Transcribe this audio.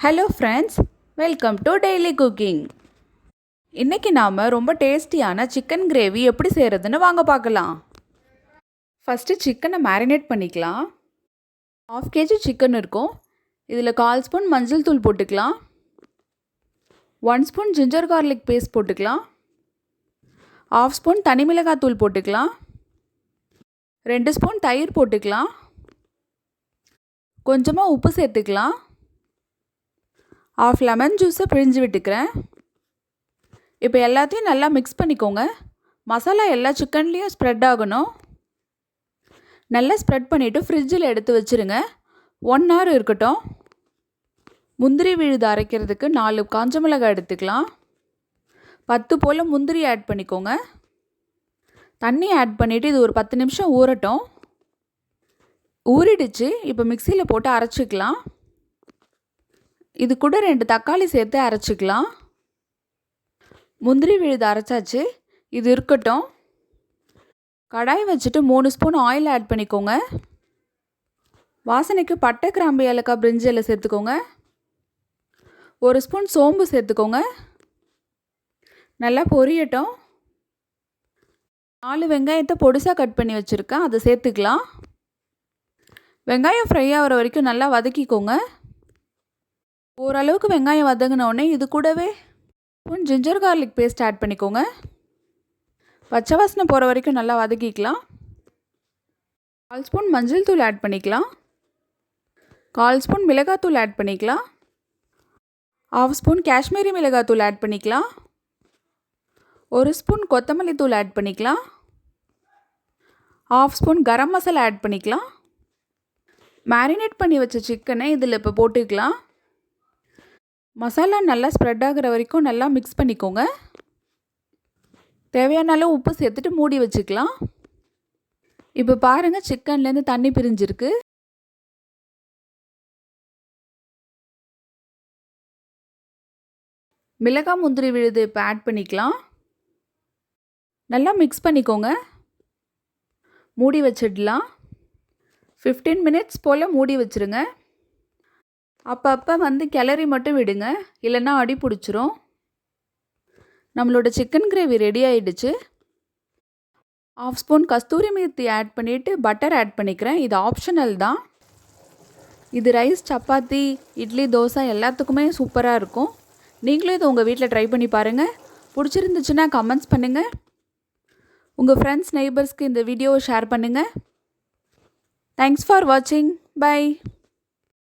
Hello friends, welcome to daily cooking. இன்றைக்கி நாம் ரொம்ப டேஸ்டியான சிக்கன் கிரேவி எப்படி செய்கிறதுன்னு வாங்க பார்க்கலாம். ஃபஸ்ட்டு சிக்கனை மேரினேட் பண்ணிக்கலாம். 1/2 kg சிக்கன் இருக்கும். இதில் 1/4 ஸ்பூன் மஞ்சள் தூள் போட்டுக்கலாம். 1 ஸ்பூன் ஜிஞ்சர் கார்லிக் பேஸ்ட் போட்டுக்கலாம். 1/2 ஸ்பூன் தனி மிளகாய் தூள் போட்டுக்கலாம். 2 ஸ்பூன் தயிர் போட்டுக்கலாம். கொஞ்சமாக உப்பு சேர்த்துக்கலாம். 1/2 லெமன் ஜூஸை பிழிஞ்சு விட்டுக்கிறேன். இப்போ எல்லாத்தையும் நல்லா மிக்ஸ் பண்ணிக்கோங்க. மசாலா எல்லா சிக்கன்லேயும் ஸ்ப்ரெட் ஆகணும். நல்லா ஸ்ப்ரெட் பண்ணிவிட்டு ஃப்ரிட்ஜில் எடுத்து வச்சுருங்க. 1 hour இருக்கட்டும். முந்திரி விழுது அரைக்கிறதுக்கு 4 காஞ்ச மிளகாய் எடுத்துக்கலாம். 10 போல் முந்திரி ஆட் பண்ணிக்கோங்க. தண்ணி ஆட் பண்ணிவிட்டு இது ஒரு 10 நிமிஷம் ஊறட்டும். ஊறிடுச்சு. இப்போ மிக்சியில் போட்டு அரைச்சிக்கலாம். இது கூட 2 தக்காளி சேர்த்து அரைச்சிக்கலாம். முந்திரி விழுது அரைச்சாச்சு. இது இருக்கட்டும். கடாய் வச்சுட்டு 3 ஸ்பூன் ஆயில் ஆட் பண்ணிக்கோங்க. வாசனைக்கு பட்டை, கிராம்பு, ஏலக்காய், பிரிஞ்சி இலை சேர்த்துக்கோங்க. 1 ஸ்பூன் சோம்பு சேர்த்துக்கோங்க. நல்லா பொரியட்டும். 4 வெங்காயத்தை பொடிசாக கட் பண்ணி வச்சுருக்கேன், அதை சேர்த்துக்கலாம். வெங்காயம் ஃப்ரை ஆகிற வரைக்கும் நல்லா வதக்கிக்கோங்க. ஓரளவுக்கு வெங்காயம் வதங்கினோடனே இது கூடவே spoon ginger garlic paste add பண்ணிக்கோங்க. பச்சை வாசனை போகிற வரைக்கும் நல்லா வதக்கிக்கலாம். 1/4 ஸ்பூன் மஞ்சள் தூள் ஆட் பண்ணிக்கலாம். 1/4 ஸ்பூன் மிளகாத்தூள் ஆட் பண்ணிக்கலாம். 1/2 ஸ்பூன் காஷ்மீரி மிளகாத்தூள் ஆட் பண்ணிக்கலாம். 1 ஸ்பூன் கொத்தமல்லி தூள் ஆட் பண்ணிக்கலாம். 1/2 ஸ்பூன் கரம் மசாலா ஆட் பண்ணிக்கலாம். மேரினேட் பண்ணி வச்ச சிக்கனை இதில் இப்போ போட்டுக்கலாம். மசாலா நல்லா ஸ்ப்ரெட் ஆகிற வரைக்கும் நல்லா மிக்ஸ் பண்ணிக்கோங்க. தேவையான அளவு உப்பு சேர்த்துட்டு மூடி வச்சுக்கலாம். இப்போ பாருங்கள், சிக்கன்லேருந்து தண்ணி பிரிஞ்சிருக்கு. மிளகாய் முந்திரி விழுது இப்போ ஆட் பண்ணிக்கலாம். நல்லா மிக்ஸ் பண்ணிக்கோங்க. மூடி வச்சிடலாம். 15 மினிட்ஸ் போல் மூடி வச்சுருங்க. அப்பப்போ கிளறி மட்டும் விடுங்க, இல்லைன்னா அடி பிடிச்சிரும். நம்மளோட சிக்கன் கிரேவி ரெடி ஆகிடுச்சு. 1/2 ஸ்பூன் கஸ்தூரி மேத்தி ஆட் பண்ணிவிட்டு பட்டர் ஆட் பண்ணிக்கிறேன். இது ஆப்ஷனல் தான். இது ரைஸ், சப்பாத்தி, இட்லி, தோசை எல்லாத்துக்குமே சூப்பராக இருக்கும். நீங்களும் இதை உங்கள் வீட்டில் ட்ரை பண்ணி பாருங்கள். பிடிச்சிருந்துச்சுன்னா கமெண்ட்ஸ் பண்ணுங்கள். உங்கள் ஃப்ரெண்ட்ஸ், நெய்பர்ஸ்க்கு இந்த வீடியோவை ஷேர் பண்ணுங்கள். தேங்க்ஸ் ஃபார் வாட்சிங். பை.